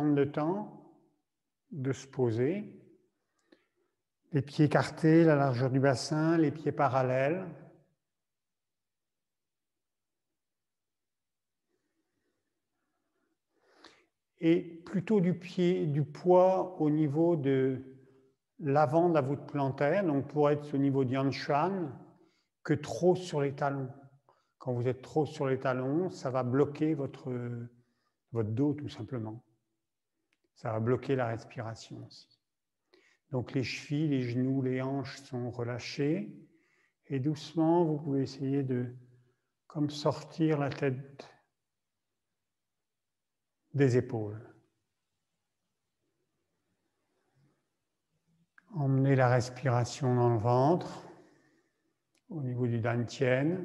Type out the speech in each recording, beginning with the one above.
prendre le temps de se poser. Les pieds écartés, la largeur du bassin, les pieds parallèles. Et plutôt du poids au niveau de l'avant de la voûte plantaire, donc pour être au niveau du Yanshan, que trop sur les talons. Quand vous êtes trop sur les talons, ça va bloquer votre dos tout simplement. Ça va bloquer la respiration aussi. Donc les chevilles, les genoux, les hanches sont relâchés. Et doucement, vous pouvez essayer de comme sortir la tête des épaules. Emmenez la respiration dans le ventre, au niveau du dantian.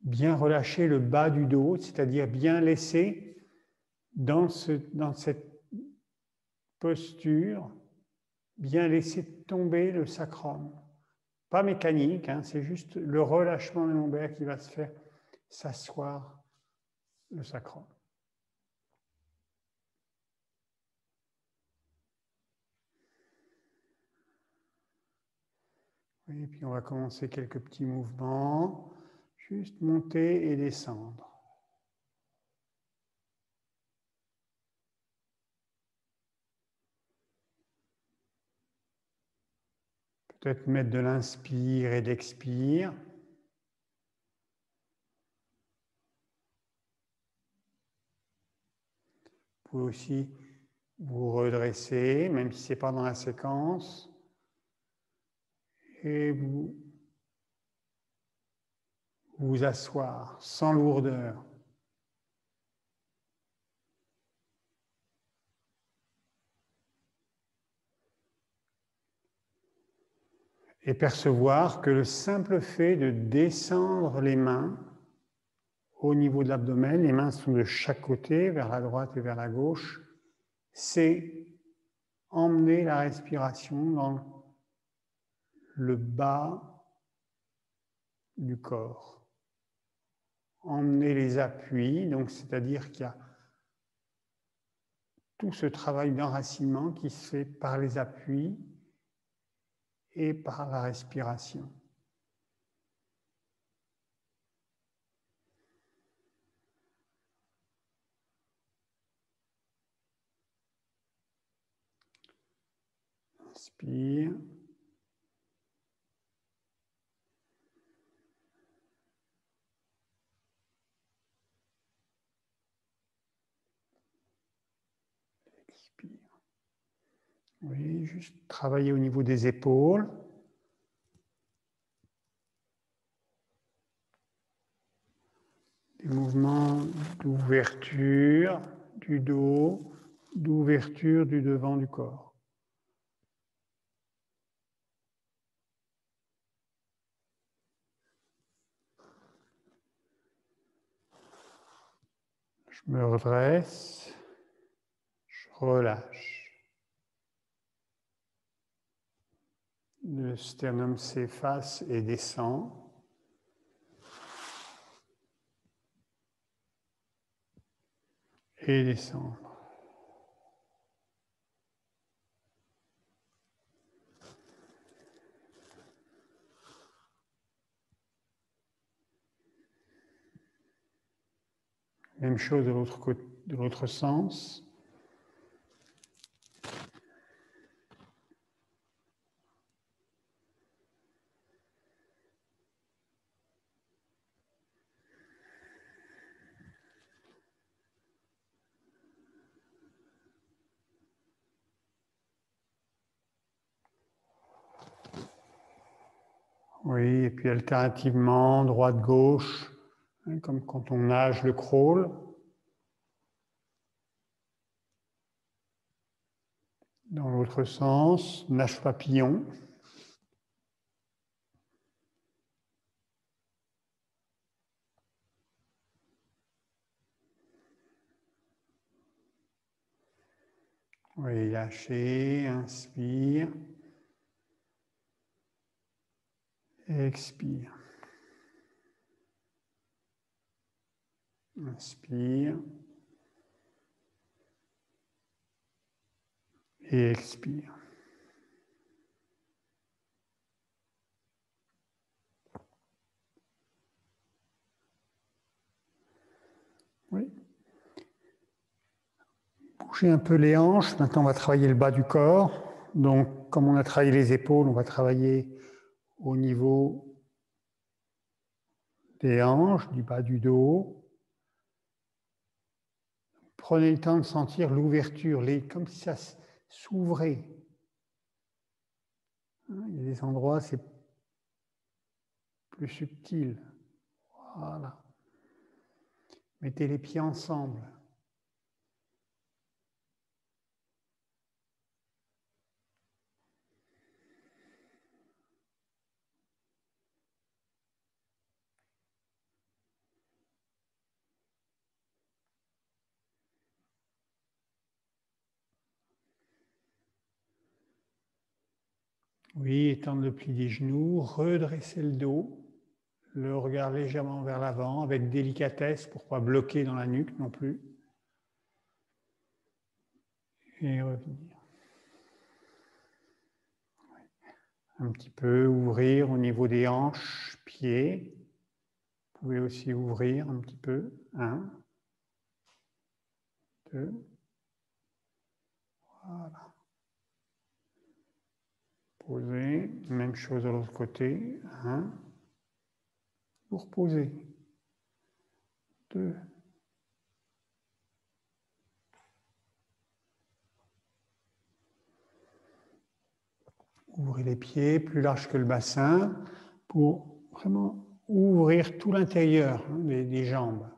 Bien relâcher le bas du dos, c'est-à-dire bien laisser dans cette posture, bien laisser tomber le sacrum. Pas mécanique, hein, c'est juste le relâchement des lombaires qui va se faire s'asseoir le sacrum. Et puis on va commencer quelques petits mouvements, juste monter et descendre. Peut-être mettre de l'inspire et de l'expire. Vous pouvez aussi vous redresser, même si ce n'est pas dans la séquence. Et vous asseoir sans lourdeur. Et percevoir que le simple fait de descendre les mains au niveau de l'abdomen, les mains sont de chaque côté, vers la droite et vers la gauche, c'est emmener la respiration dans le bas du corps. Emmener les appuis, donc c'est-à-dire qu'il y a tout ce travail d'enracinement qui se fait par les appuis et par la respiration. Inspire. Expire. Oui, juste travailler au niveau des épaules. Des mouvements d'ouverture du dos, d'ouverture du devant du corps. Je me redresse, je relâche. Le sternum s'efface et descend. Et descendre. Même chose de l'autre sens. Oui, et puis alternativement, droite-gauche, hein, comme quand on nage le crawl. Dans l'autre sens, nage papillon. Oui, lâchez, inspire. Expire. Inspire. Et expire. Oui. Bougez un peu les hanches. Maintenant, on va travailler le bas du corps. Donc, comme on a travaillé les épaules, on va travailler au niveau des hanches, du bas du dos. Prenez le temps de sentir l'ouverture, comme si ça s'ouvrait. Il y a des endroits, c'est plus subtil. Voilà. Mettez les pieds ensemble. Oui, étendre le pli des genoux, redresser le dos, le regard légèrement vers l'avant, avec délicatesse pour ne pas bloquer dans la nuque non plus. Et revenir. Un petit peu ouvrir au niveau des hanches, pieds. Vous pouvez aussi ouvrir un petit peu. 1, 2. Voilà. Posez. Même chose de l'autre côté. 1. Vous reposez. 2. Ouvrez les pieds plus large que le bassin pour vraiment ouvrir tout l'intérieur des jambes.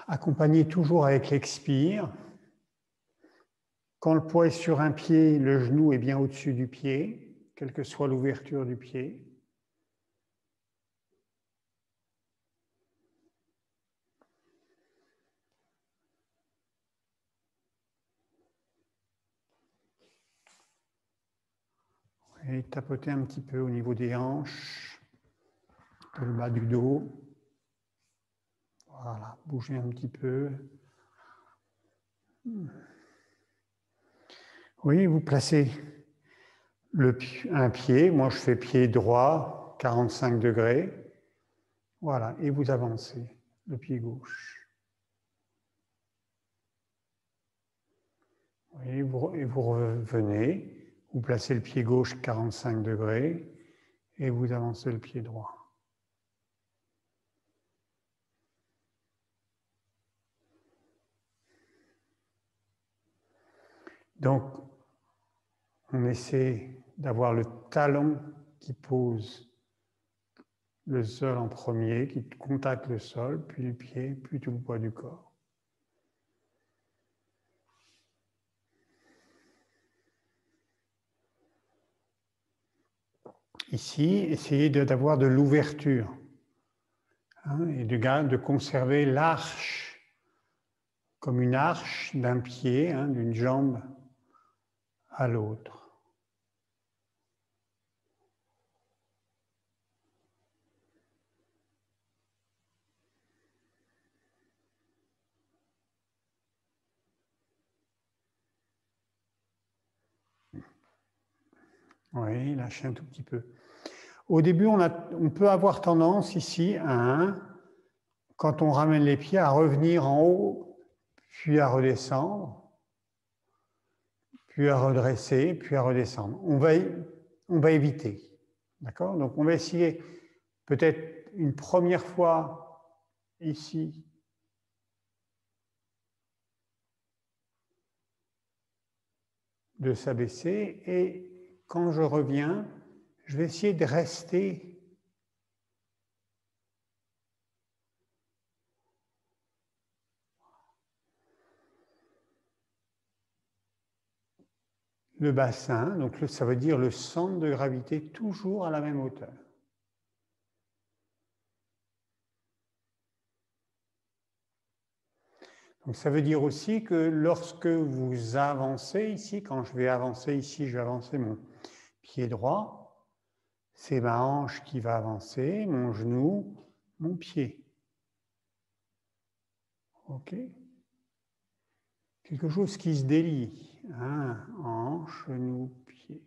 Accompagnez toujours avec l'expire. Quand le poids est sur un pied, le genou est bien au-dessus du pied, quelle que soit l'ouverture du pied. Et tapotez un petit peu au niveau des hanches, le bas du dos. Voilà, bougez un petit peu. Oui, vous placez un pied. Moi, je fais pied droit, 45 degrés. Voilà, et vous avancez le pied gauche. Et vous revenez. Vous placez le pied gauche 45 degrés et vous avancez le pied droit. Donc, on essaie d'avoir le talon qui pose le sol en premier, qui contacte le sol, puis le pied, puis tout le poids du corps. Ici, essayez d'avoir de l'ouverture et de conserver l'arche comme une arche d'un pied, d'une jambe à l'autre. Oui, lâchez un tout petit peu. Au début, on peut avoir tendance ici, quand on ramène les pieds, à revenir en haut, puis à redescendre, puis à redresser, puis à redescendre. On va éviter. D'accord? Donc, on va essayer peut-être une première fois ici. De s'abaisser et quand je reviens, je vais essayer de rester le bassin, donc ça veut dire le centre de gravité toujours à la même hauteur. Donc ça veut dire aussi que lorsque vous avancez ici, quand je vais avancer ici, je vais avancer mon pied droit, c'est ma hanche qui va avancer, mon genou, mon pied. OK. Quelque chose qui se délie. Hein, hanche, genou, pied.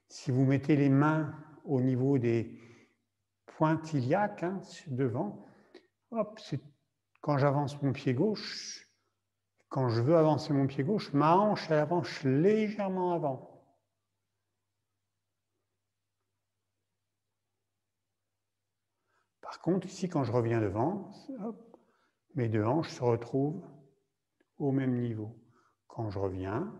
Si vous mettez les mains au niveau des pointes iliaques, hein, devant, hop, quand j'avance mon pied gauche, quand je veux avancer mon pied gauche, ma hanche, elle avance légèrement avant. Par contre, ici, quand je reviens devant, hop, mes deux hanches se retrouvent au même niveau. Quand je reviens,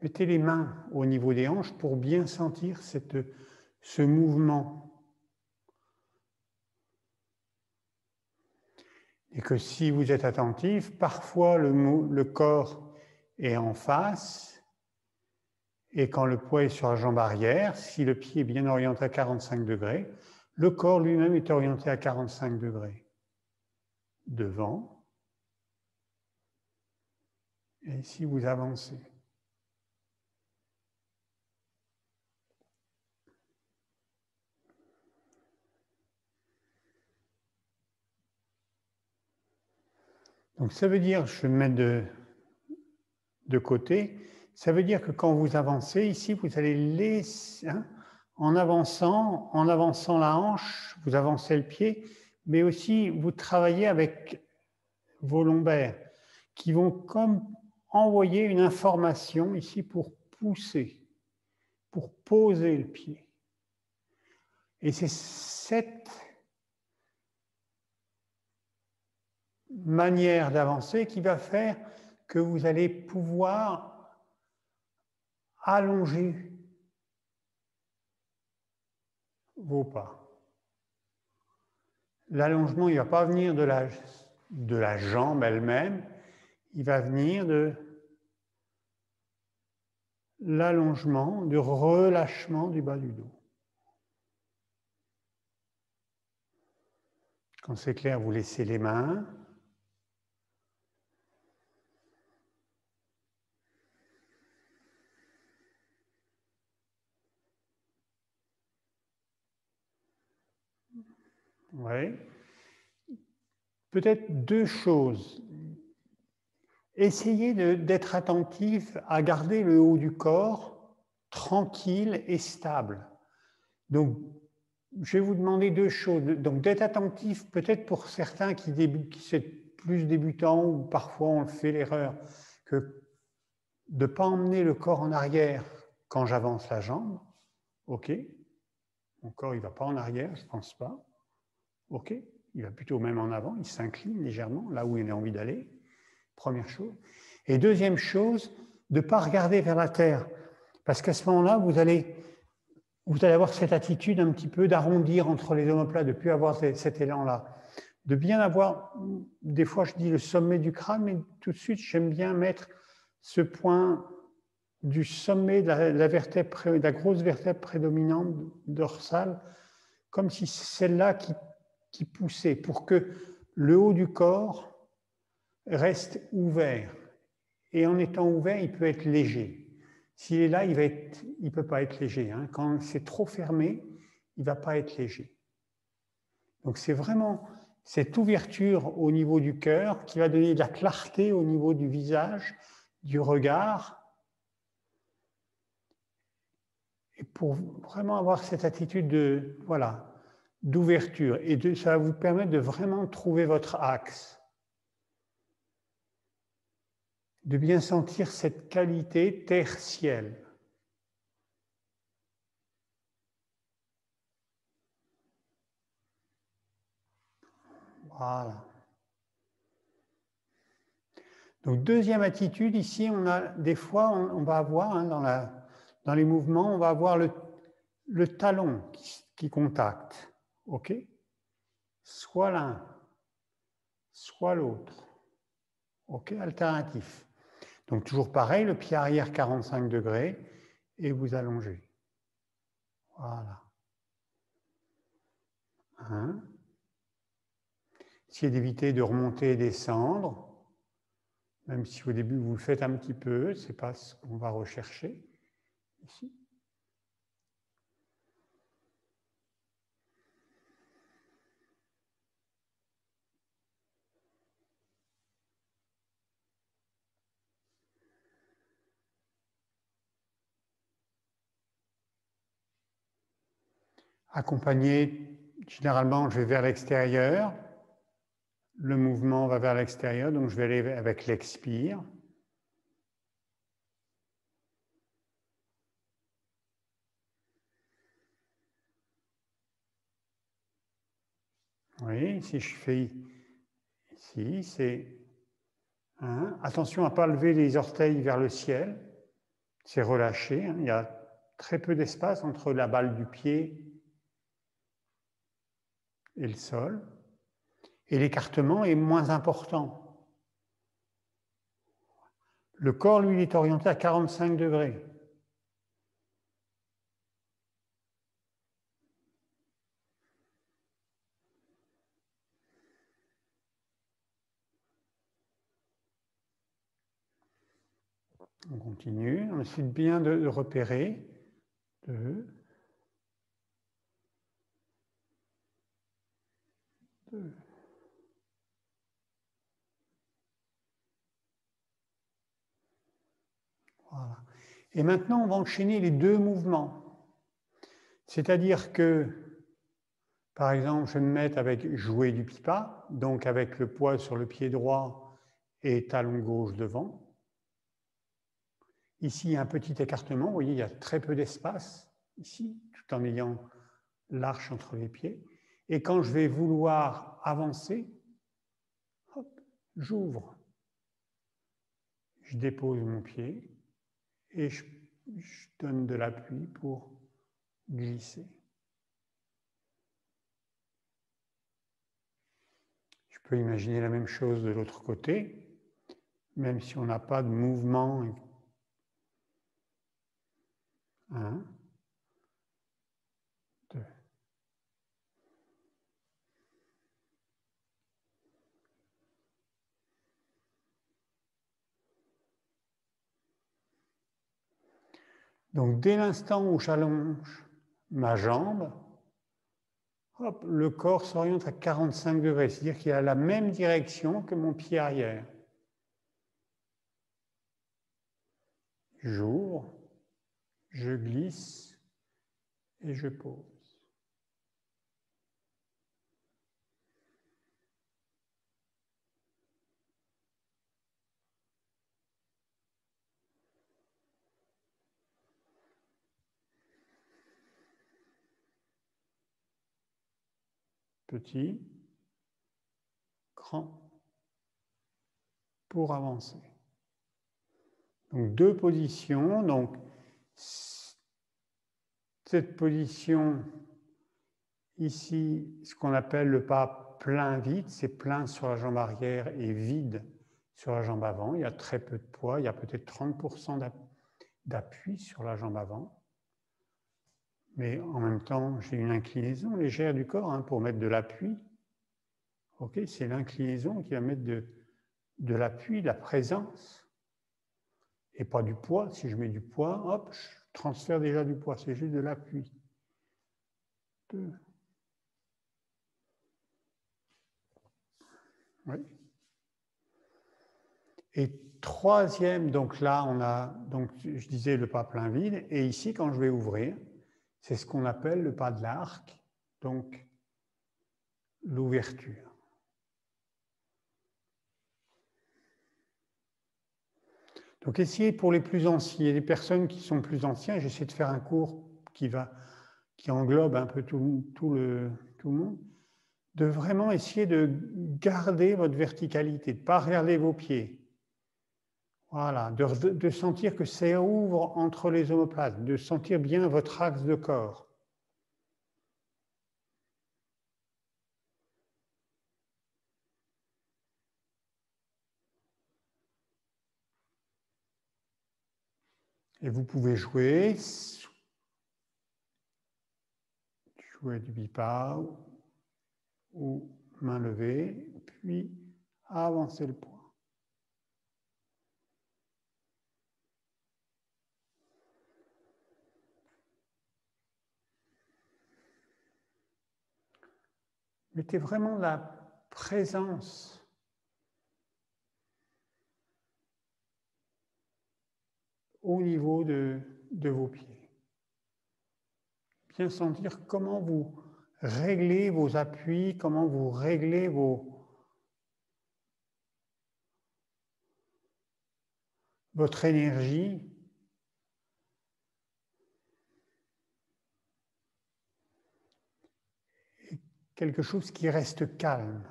mettez les mains au niveau des hanches pour bien sentir ce mouvement. Et que si vous êtes attentif, parfois le corps est en face, et quand le poids est sur la jambe arrière, si le pied est bien orienté à 45 degrés, le corps lui-même est orienté à 45 degrés. Devant, et si vous avancez. Donc ça veut dire, je vais me mettre de côté, ça veut dire que quand vous avancez, ici, vous allez laisser, hein, en avançant la hanche, vous avancez le pied, mais aussi vous travaillez avec vos lombaires, qui vont comme envoyer une information ici pour pousser, pour poser le pied. Et c'est cette manière d'avancer qui va faire que vous allez pouvoir allonger vos pas. L'allongement, il ne va pas venir de la jambe elle-même, il va venir de l'allongement, du relâchement du bas du dos. Quand c'est clair, vous laissez les mains. Oui. Peut-être deux choses. Essayez d'être attentif à garder le haut du corps tranquille et stable. Donc, je vais vous demander deux choses. Donc, d'être attentif, peut-être pour certains qui sont plus débutants, ou parfois on fait l'erreur, que de ne pas emmener le corps en arrière quand j'avance la jambe. OK. Mon corps, il ne va pas en arrière, je ne pense pas. OK. Il va plutôt même en avant, il s'incline légèrement, là où il a envie d'aller. Première chose. Et deuxième chose, de ne pas regarder vers la terre. Parce qu'à ce moment-là, vous allez avoir cette attitude un petit peu d'arrondir entre les omoplates, de ne plus avoir cet élan-là. De bien avoir, des fois je dis le sommet du crâne, mais tout de suite j'aime bien mettre ce point du sommet de la grosse vertèbre prédominante dorsale, comme si c'est celle-là qui poussait, pour que le haut du corps reste ouvert. Et en étant ouvert, il peut être léger. S'il est là, il ne peut pas être léger. Hein. Quand c'est trop fermé, il ne va pas être léger. Donc c'est vraiment cette ouverture au niveau du cœur qui va donner de la clarté au niveau du visage, du regard. Et pour vraiment avoir cette attitude d'ouverture. Et ça va vous permettre de vraiment trouver votre axe. De bien sentir cette qualité tertielle. Voilà. Donc, deuxième attitude, ici, on a des fois, on va avoir, hein, dans les mouvements, on va avoir le talon qui contacte. OK? Soit l'un, soit l'autre. OK? Alternatif. Donc, toujours pareil, le pied arrière 45 degrés et vous allongez. Voilà. Hein? Essayez d'éviter de remonter et descendre. Même si au début vous le faites un petit peu, ce n'est pas ce qu'on va rechercher ici. accompagné, généralement, je vais vers l'extérieur. Le mouvement va vers l'extérieur, donc je vais aller avec l'expire. Oui, si je fais ici, c'est... Hein, attention à ne pas lever les orteils vers le ciel. C'est relâché. Hein, il y a très peu d'espace entre la balle du pied et le sol. Et l'écartement est moins important. Le corps, lui, il est orienté à 45 degrés. On continue. Ensuite, bien de repérer. 2. 2. Voilà. Et maintenant, on va enchaîner les deux mouvements. C'est-à-dire que, par exemple, je vais me mettre avec jouer du pipa, donc avec le poids sur le pied droit et talon gauche devant. Ici, il y a un petit écartement. Vous voyez, il y a très peu d'espace ici, tout en ayant l'arche entre les pieds. Et quand je vais vouloir avancer, j'ouvre. Je dépose mon pied et je donne de l'appui pour glisser. Je peux imaginer la même chose de l'autre côté, même si on n'a pas de mouvement. 1, 2. Donc, dès l'instant où j'allonge ma jambe, hop, le corps s'oriente à 45 degrés, c'est-à-dire qu'il a la même direction que mon pied arrière. J'ouvre, je glisse et je pose. Petit, grand, pour avancer. Donc, deux positions. Donc, cette position ici, ce qu'on appelle le pas plein vide, c'est plein sur la jambe arrière et vide sur la jambe avant. Il y a très peu de poids, il y a peut-être 30% d'appui sur la jambe avant. Mais en même temps, j'ai une inclinaison légère du corps pour mettre de l'appui. Ok, c'est l'inclinaison qui va mettre de l'appui, de la présence, et pas du poids. Si je mets du poids, hop, je transfère déjà du poids, c'est juste de l'appui. 2. Oui. Et troisième, donc là, on a, donc je disais le pas plein vide, et ici, quand je vais ouvrir, c'est ce qu'on appelle le pas de l'arc, donc l'ouverture. Donc essayez pour les plus anciens, les personnes qui sont plus anciens, j'essaie de faire un cours qui englobe un peu tout le monde, de vraiment essayer de garder votre verticalité, de ne pas regarder vos pieds. Voilà, de sentir que ça ouvre entre les omoplates, de sentir bien votre axe de corps. Et vous pouvez jouer du bipa ou main levée, puis avancer le poids. Mettez vraiment la présence au niveau de vos pieds. bien sentir comment vous réglez vos appuis, comment vous réglez votre énergie. Et quelque chose qui reste calme.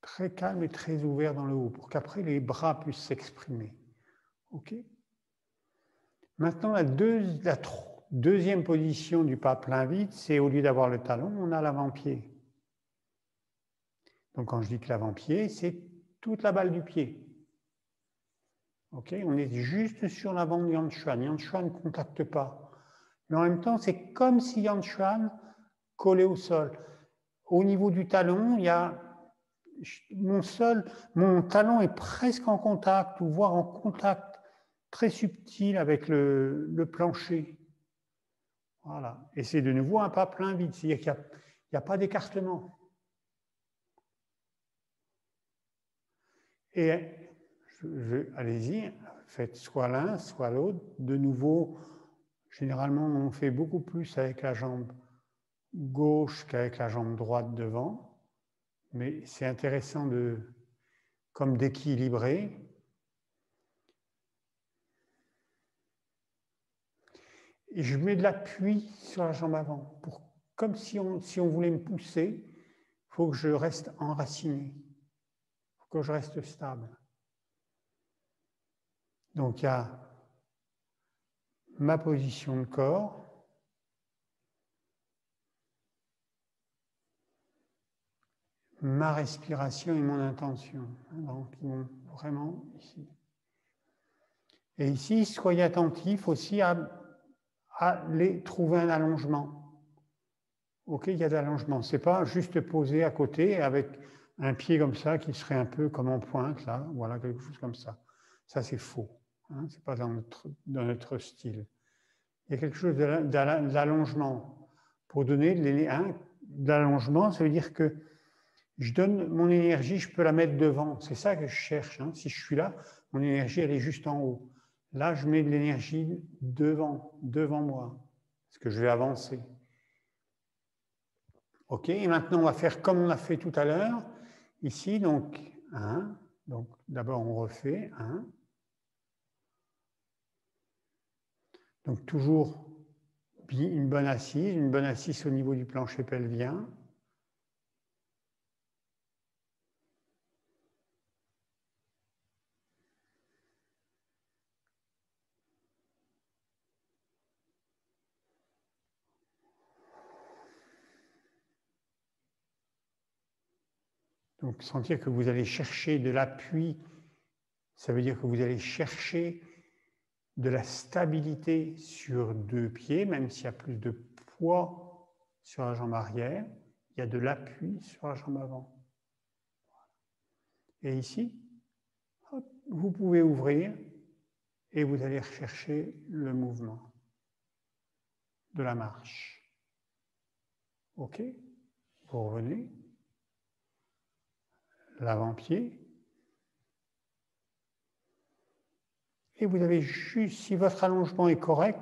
Très calme et très ouvert dans le haut, pour qu'après les bras puissent s'exprimer. OK ? Maintenant, la deuxième position du pas plein vide, c'est au lieu d'avoir le talon, on a l'avant-pied. Donc quand je dis que l'avant-pied, c'est toute la balle du pied. OK ? On est juste sur l'avant du Yan Chuan. Yan Chuan ne contacte pas. Mais en même temps, c'est comme si Yan Chuan collait au sol. Au niveau du talon, il y a mon talon est presque en contact, ou voire en contact très subtil avec le plancher. Voilà. Et c'est de nouveau un pas plein vide, c'est-à-dire qu'il n'y a pas d'écartement. Et allez-y, faites soit l'un, soit l'autre. De nouveau, généralement, on fait beaucoup plus avec la jambe gauche qu'avec la jambe droite devant. Mais c'est intéressant comme d'équilibrer. Et je mets de l'appui sur la jambe avant. Comme si on voulait me pousser, il faut que je reste enraciné. Il faut que je reste stable. Donc il y a ma position de corps. Ma respiration et mon intention. Donc, ils vont vraiment ici. Et ici, soyez attentifs aussi à trouver un allongement. OK, il y a de l'allongement. Ce n'est pas juste posé à côté avec un pied comme ça qui serait un peu comme en pointe, là. Voilà, quelque chose comme ça. Ça, c'est faux. Hein, ce n'est pas dans notre style. Il y a quelque chose d'allongement. Pour donner de l'allongement, ça veut dire que je donne mon énergie, je peux la mettre devant. C'est ça que je cherche. Hein. Si je suis là, mon énergie, elle est juste en haut. Là, je mets de l'énergie devant moi, parce que je vais avancer. OK, et maintenant, on va faire comme on a fait tout à l'heure. Ici, donc, 1. Donc, d'abord, on refait 1. Donc, toujours une bonne assise au niveau du plancher pelvien. Donc, sentir que vous allez chercher de l'appui, ça veut dire que vous allez chercher de la stabilité sur deux pieds, même s'il y a plus de poids sur la jambe arrière, il y a de l'appui sur la jambe avant. Et ici, hop, vous pouvez ouvrir et vous allez rechercher le mouvement de la marche. OK? Vous revenez. L'avant-pied. Et vous avez juste, si votre allongement est correct,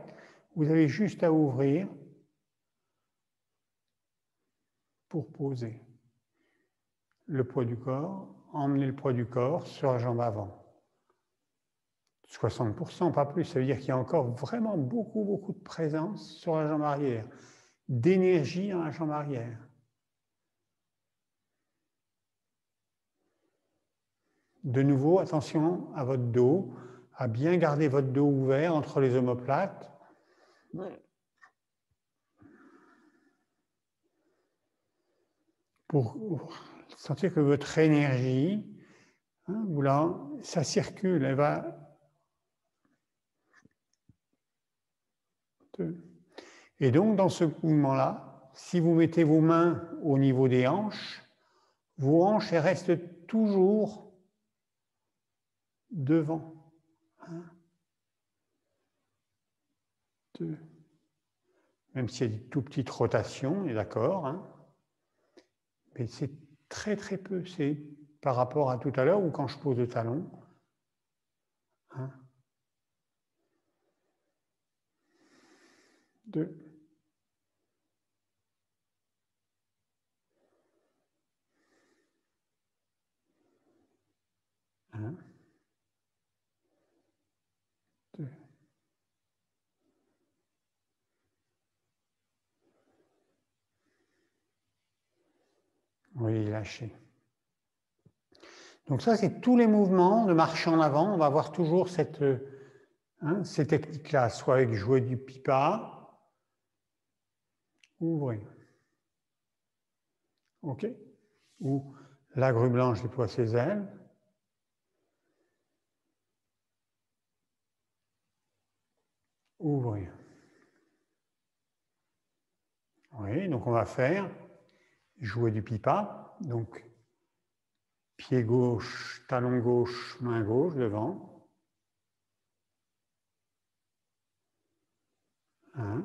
vous avez juste à ouvrir pour poser le poids du corps, emmener le poids du corps sur la jambe avant. 60%, pas plus, ça veut dire qu'il y a encore vraiment beaucoup de présence sur la jambe arrière, d'énergie dans la jambe arrière. De nouveau, attention à votre dos, à bien garder votre dos ouvert entre les omoplates. Pour sentir que votre énergie, là, ça circule, elle va... Et donc, dans ce mouvement-là, si vous mettez vos mains au niveau des hanches, vos hanches, elles restent toujours devant. 1, 2. Même s'il y a des tout petites rotations, on est d'accord. Hein, mais c'est très peu. C'est par rapport à tout à l'heure ou quand je pose le talon. 1. 2, 1, 2. Oui, lâchez. Donc ça, c'est tous les mouvements de marche en avant. On va avoir toujours ces techniques-là, soit avec jouer du pipa, ouvrez. OK. Ou la grue blanche déploie ses ailes. Ouvrir. Oui, donc on va faire jouer du pipa. Donc, pied gauche, talon gauche, main gauche devant. 1.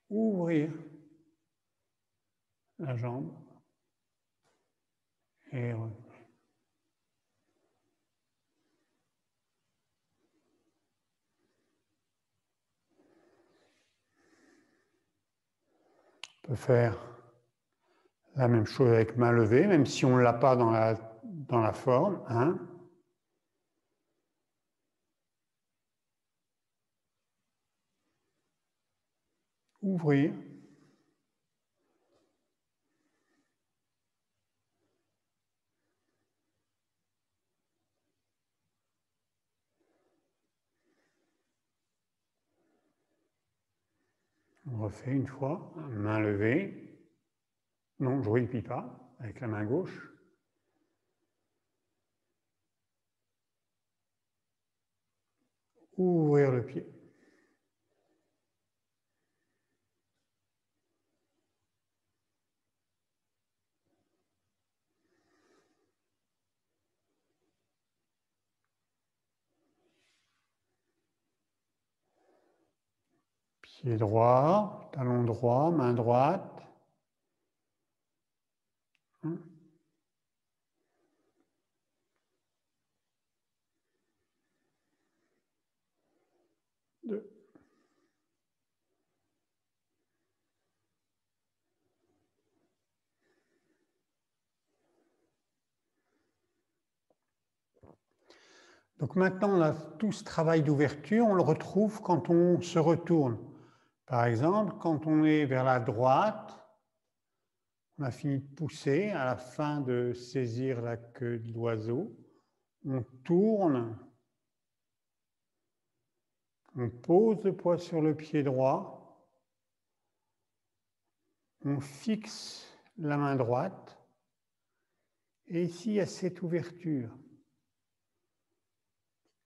Ouvrir la jambe et revenir. On peut faire la même chose avec main levée, même si on ne l'a pas dans la forme. 1. Ouvrir. On refait une fois, main levée. Non, jouer le pipa avec la main gauche. Ouvrir le pied. Pied droit, talon droit, main droite. 1. 2. Donc maintenant, on a tout ce travail d'ouverture, on le retrouve quand on se retourne. Par exemple, quand on est vers la droite, on a fini de pousser, à la fin de saisir la queue de l'oiseau, on tourne, on pose le poids sur le pied droit, on fixe la main droite, et ici il y a cette ouverture.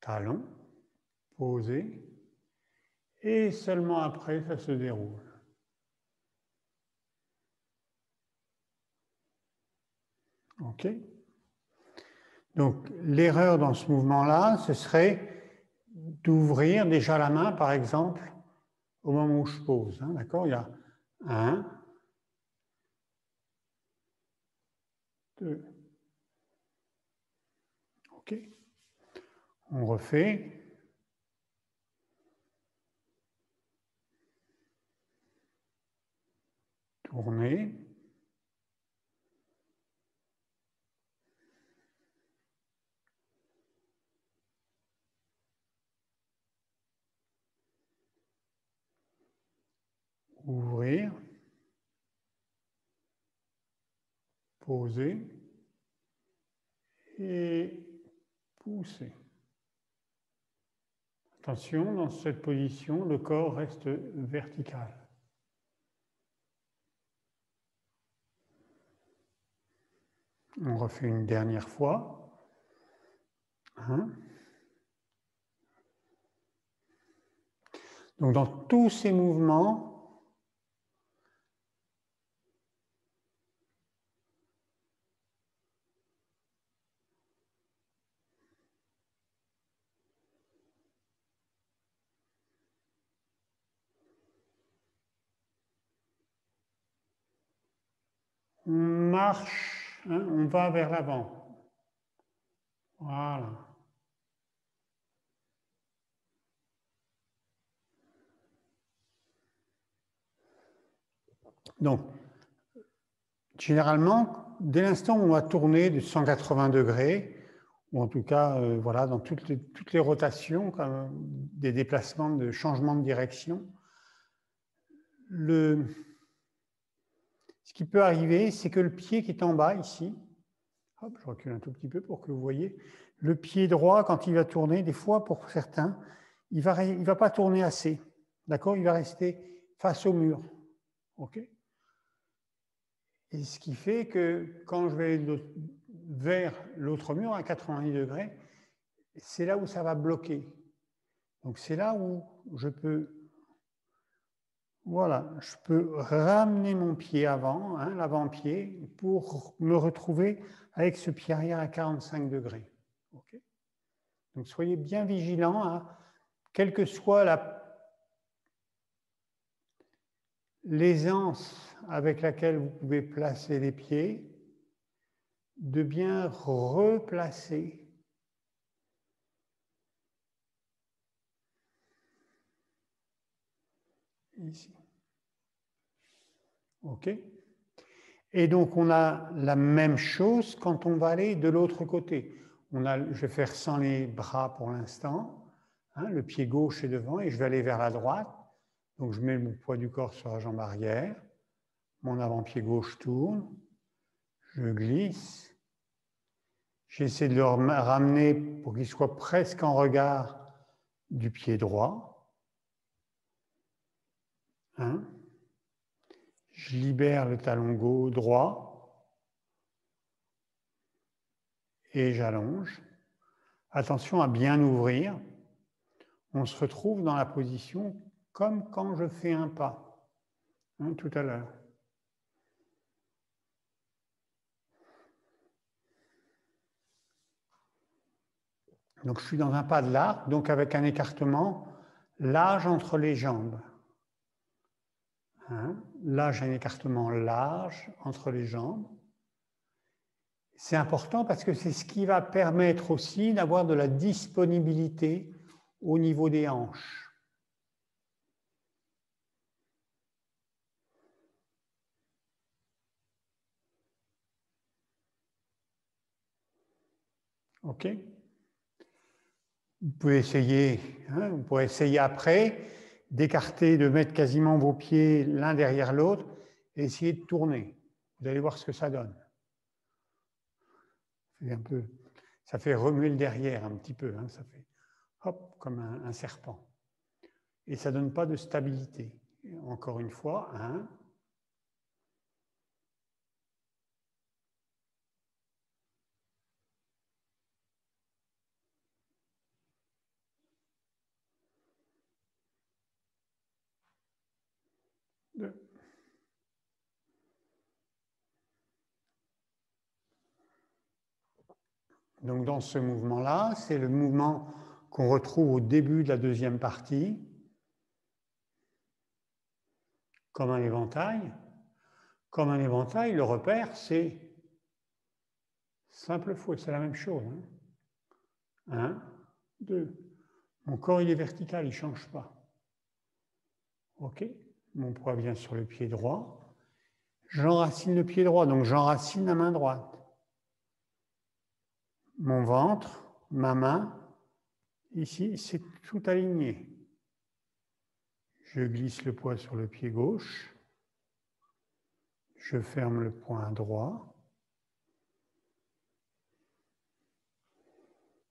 Talon, posé, et seulement après ça se déroule. OK? Donc l'erreur dans ce mouvement-là, ce serait d'ouvrir déjà la main, par exemple, au moment où je pose. Hein, d'accord? Il y a 1, 2. OK? On refait. Tourner. Ouvrir. Poser. Et pousser. Attention, dans cette position, le corps reste vertical. On refait une dernière fois. 1. Donc dans tous ces mouvements, on marche, hein, on va vers l'avant. Voilà. Donc, généralement, dès l'instant où on va tourner de 180 degrés, ou en tout cas, voilà, dans toutes les rotations, comme des déplacements de changement de direction, ce qui peut arriver, c'est que le pied qui est en bas ici, hop, je recule un tout petit peu pour que vous voyez, le pied droit, quand il va tourner, des fois, pour certains, il ne va pas tourner assez. D'accord? Il va rester face au mur. OK? Et ce qui fait que quand je vais vers l'autre mur à 90 degrés, c'est là où ça va bloquer. Donc c'est là où je peux, voilà, je peux ramener mon pied avant, hein, l'avant-pied, pour me retrouver avec ce pied arrière à 45 degrés. Okay? Donc soyez bien vigilants à, quelle que soit l'aisance avec laquelle vous pouvez placer les pieds, de bien replacer ici. OK? Et donc, on a la même chose quand on va aller de l'autre côté. Je vais faire sans les bras pour l'instant. Hein, le pied gauche est devant et je vais aller vers la droite. Donc, je mets le poids du corps sur la jambe arrière. Mon avant-pied gauche tourne. Je glisse. J'essaie de le ramener pour qu'il soit presque en regard du pied droit. Hein? Je libère le talon gauche droit et j'allonge. Attention à bien ouvrir. On se retrouve dans la position comme quand je fais un pas, hein, tout à l'heure. Donc je suis dans un pas de l'arc, donc avec un écartement large entre les jambes. Hein, là, j'ai un écartement large entre les jambes. C'est important parce que c'est ce qui va permettre aussi d'avoir de la disponibilité au niveau des hanches. OK? Vous pouvez essayer, hein, vous pourrez essayer après d'écarter, de mettre quasiment vos pieds l'un derrière l'autre et essayer de tourner. Vous allez voir ce que ça donne. Ça fait remuer le derrière un petit peu, hein, ça fait hop, comme un serpent. Et ça ne donne pas de stabilité. Et encore une fois, 1. Donc dans ce mouvement-là, c'est le mouvement qu'on retrouve au début de la deuxième partie, comme un éventail. Comme un éventail, le repère, c'est simple faute, c'est la même chose. 1, 2. Mon corps, il est vertical, il ne change pas. OK. Mon poids vient sur le pied droit. J'enracine le pied droit, donc j'enracine la main droite. Mon ventre, ma main, ici, c'est tout aligné. Je glisse le poids sur le pied gauche. Je ferme le poing droit.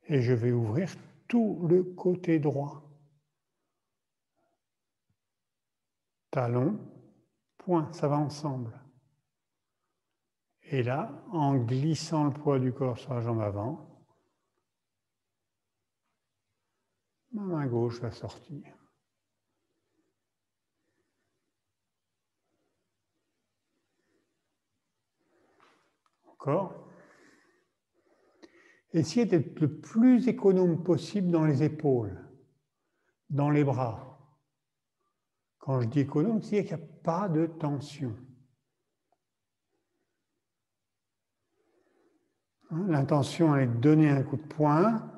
Et je vais ouvrir tout le côté droit. Talon, poing, ça va ensemble. Et là, en glissant le poids du corps sur la jambe avant, ma main gauche va sortir. Encore. Essayez d'être le plus économe possible dans les épaules, dans les bras. Quand je dis économe, c'est qu'il n'y a pas de tension. L'intention est de donner un coup de poing,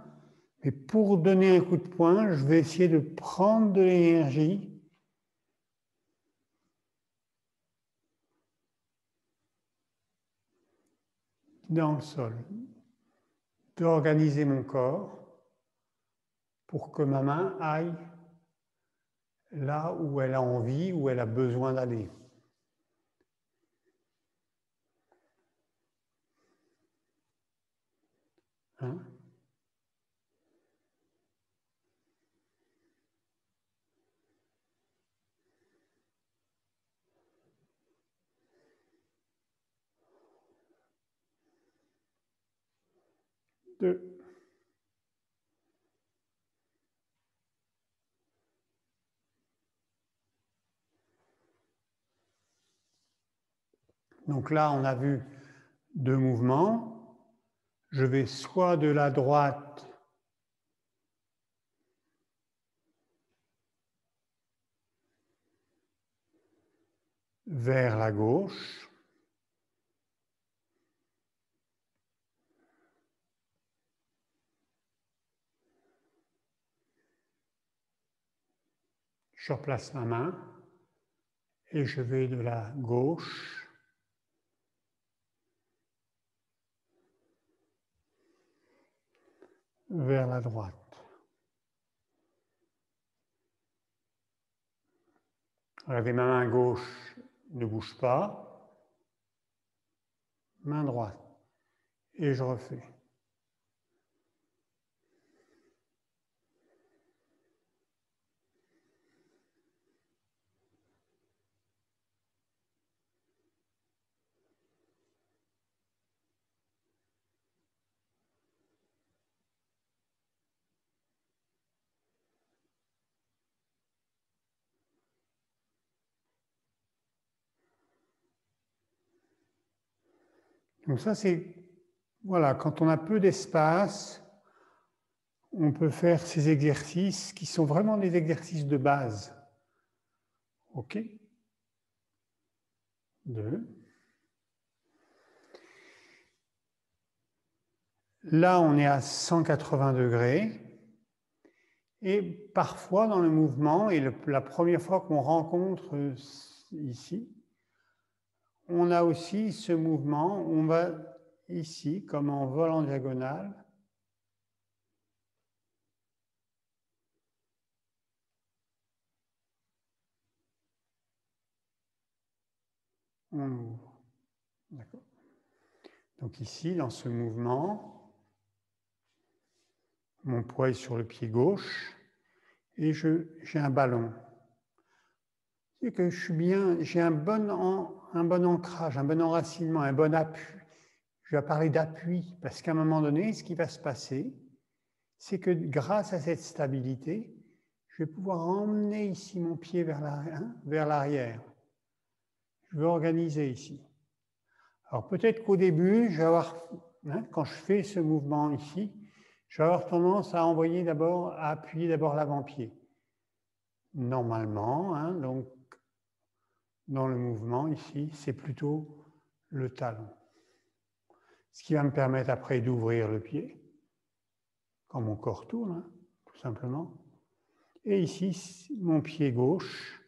mais pour donner un coup de poing, je vais essayer de prendre de l'énergie dans le sol, d'organiser mon corps pour que ma main aille là où elle a envie, où elle a besoin d'aller. Hein? Deux. Donc là, on a vu deux mouvements. Je vais soit de la droite vers la gauche, je replace ma main et je vais de la gauche vers la droite. Regardez, ma main gauche ne bouge pas, main droite, et je refais. Donc ça, c'est, voilà, quand on a peu d'espace, on peut faire ces exercices qui sont vraiment des exercices de base. OK? 2. Là, on est à 180 degrés. Et parfois, dans le mouvement, et la première fois qu'on rencontre ici, on a aussi ce mouvement, on va ici, comme en vol en diagonale, on ouvre. D'accord. Donc ici, dans ce mouvement, mon poids est sur le pied gauche et j'ai un ballon. C'est que je suis bien, j'ai un bon ancrage, un bon enracinement, un bon appui. Je vais parler d'appui parce qu'à un moment donné, ce qui va se passer, c'est que grâce à cette stabilité, je vais pouvoir emmener ici mon pied vers l'arrière. Je vais organiser ici. Alors peut-être qu'au début, je vais avoir, quand je fais ce mouvement ici, je vais avoir tendance à envoyer d'abord, à appuyer d'abord l'avant-pied. Normalement, donc dans le mouvement ici, c'est plutôt le talon. Ce qui va me permettre après d'ouvrir le pied, quand mon corps tourne, tout simplement. Et ici, mon pied gauche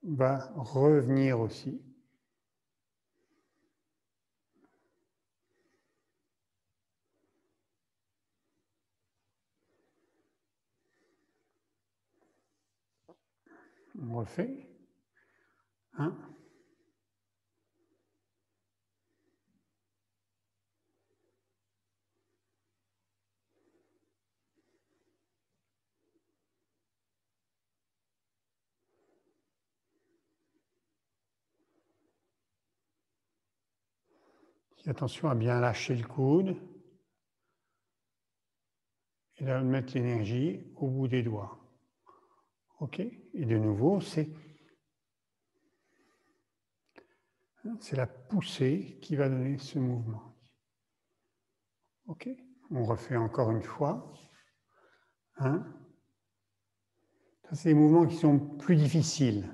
va revenir aussi. On refait. 1. Attention à bien lâcher le coude et de mettre l'énergie au bout des doigts. OK? Et de nouveau, c'est la poussée qui va donner ce mouvement. OK? On refait encore une fois. 1. Ça, c'est des mouvements qui sont plus difficiles.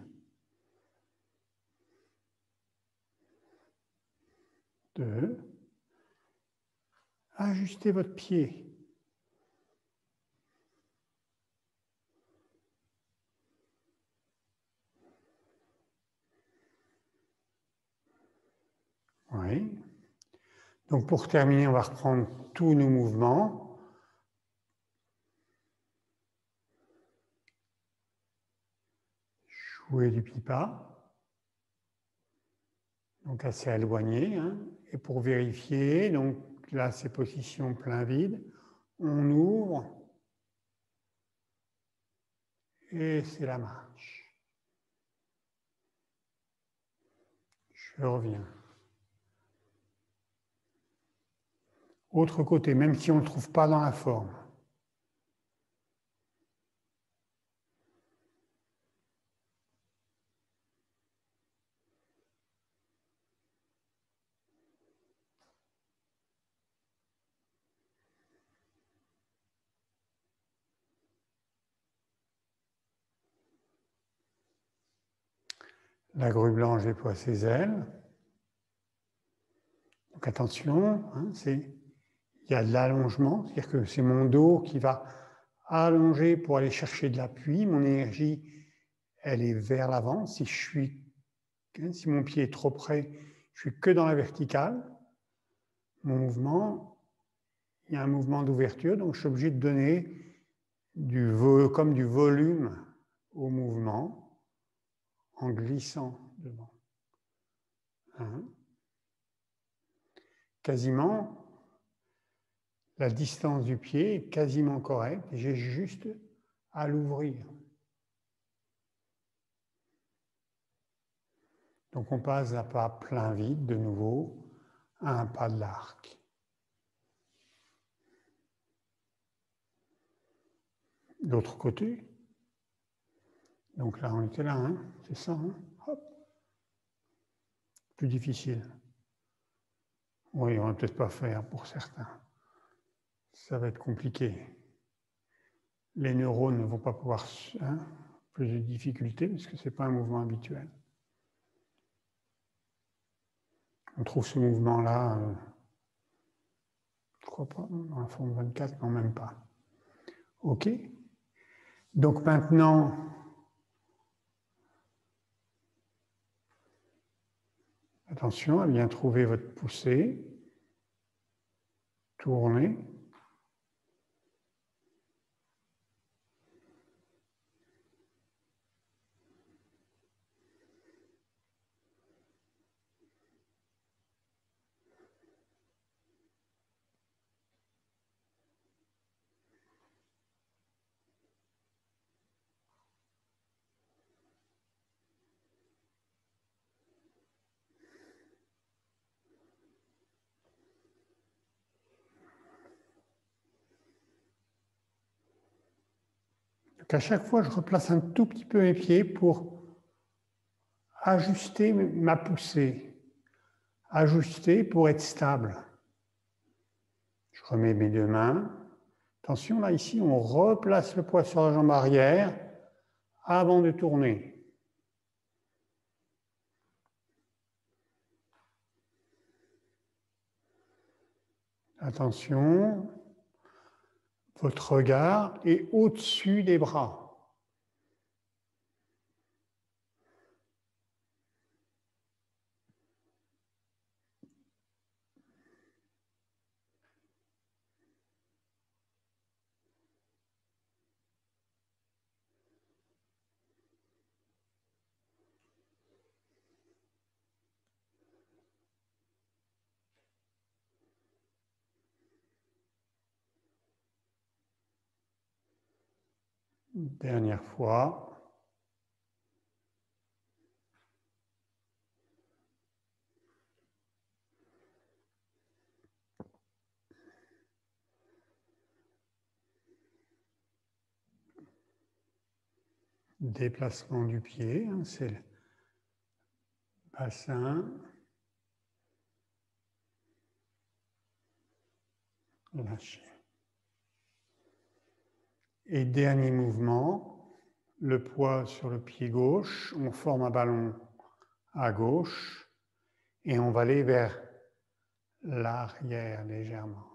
2. Ajustez votre pied. Oui. Donc pour terminer, on va reprendre tous nos mouvements. Jouer du pipa. Donc assez éloigné. Hein. Et pour vérifier, donc là c'est position plein vide, on ouvre et c'est la marche. Je reviens. Autre côté, même si on ne le trouve pas dans la forme. La grue blanche déploie ses ailes. Donc attention, hein, il y a de l'allongement, c'est-à-dire que c'est mon dos qui va allonger pour aller chercher de l'appui. Mon énergie, elle est vers l'avant. Si mon pied est trop près, je suis que dans la verticale. Mon mouvement, il y a un mouvement d'ouverture, donc je suis obligé de donner comme du volume au mouvement en glissant devant. Hein. Quasiment, la distance du pied est quasiment correcte. J'ai juste à l'ouvrir. Donc on passe d'un pas plein vide de nouveau à un pas de l'arc. L'autre côté. Donc là, on était là, hein, c'est ça. Hein, hop. Plus difficile. Oui, on ne va peut-être pas faire pour certains. Ça va être compliqué. Les neurones ne vont pas pouvoir, hein, plus de difficultés parce que ce n'est pas un mouvement habituel. On trouve ce mouvement-là, je ne crois pas, dans la forme 24, non, même pas. OK. Donc maintenant, attention à bien trouver votre poussée. Tournez. Donc à chaque fois, je replace un tout petit peu mes pieds pour ajuster ma poussée. Ajuster pour être stable. Je remets mes deux mains. Attention, là, ici, on replace le poids sur la jambe arrière avant de tourner. Attention, votre regard est au-dessus des bras. Dernière fois. Déplacement du pied, hein, c'est le bassin. Lâcher. Et dernier mouvement, le poids sur le pied gauche, on forme un ballon à gauche et on va aller vers l'arrière légèrement.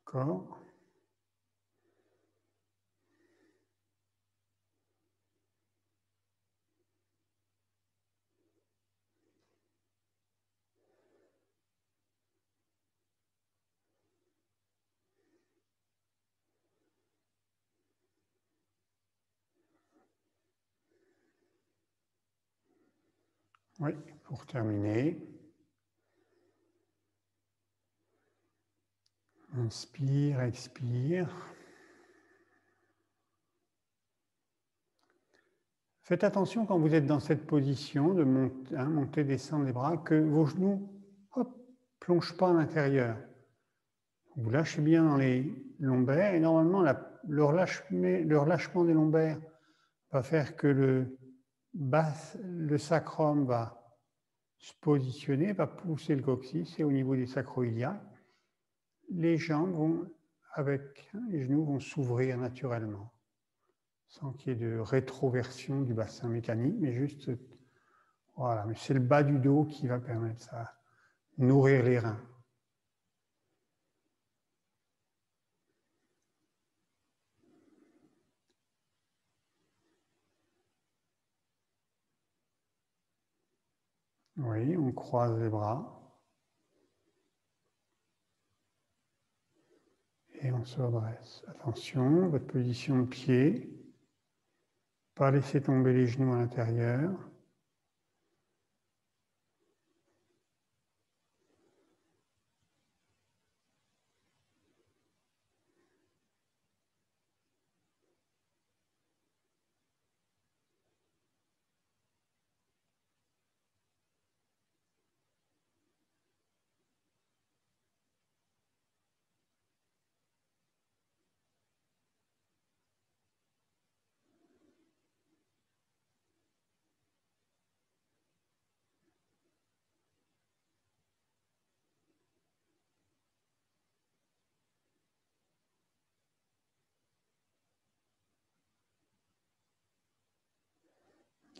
D'accord ? Oui, pour terminer. Inspire, expire. Faites attention quand vous êtes dans cette position de monter, descendre les bras, que vos genoux ne plongent pas à l'intérieur. Vous lâchez bien dans les lombaires et normalement le relâchement des lombaires va faire que le sacrum va se positionner, va pousser le coccyx et au niveau des sacroiliacs, les jambes vont, avec les genoux, vont s'ouvrir naturellement, sans qu'il y ait de rétroversion du bassin mécanique, mais juste, voilà, mais c'est le bas du dos qui va permettre ça, nourrir les reins. Oui, on croise les bras. Et on se redresse. Attention, votre position de pied. Pas laisser tomber les genoux à l'intérieur.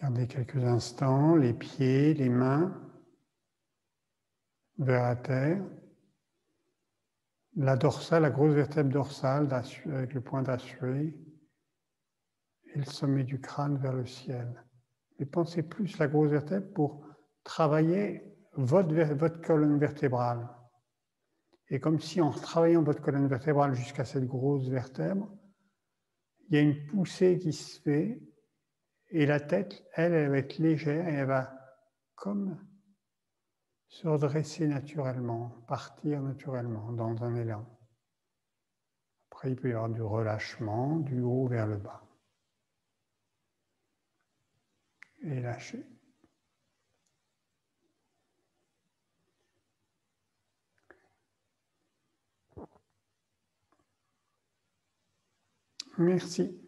Gardez quelques instants, les pieds, les mains vers la terre. La dorsale, la grosse vertèbre dorsale avec le point d'assurer et le sommet du crâne vers le ciel. Mais pensez plus la grosse vertèbre pour travailler votre colonne vertébrale. Et comme si en travaillant votre colonne vertébrale jusqu'à cette grosse vertèbre, il y a une poussée qui se fait et la tête, elle va être légère et elle va comme se redresser naturellement, partir naturellement dans un élan. Après, il peut y avoir du relâchement, du haut vers le bas. Et lâcher. Merci.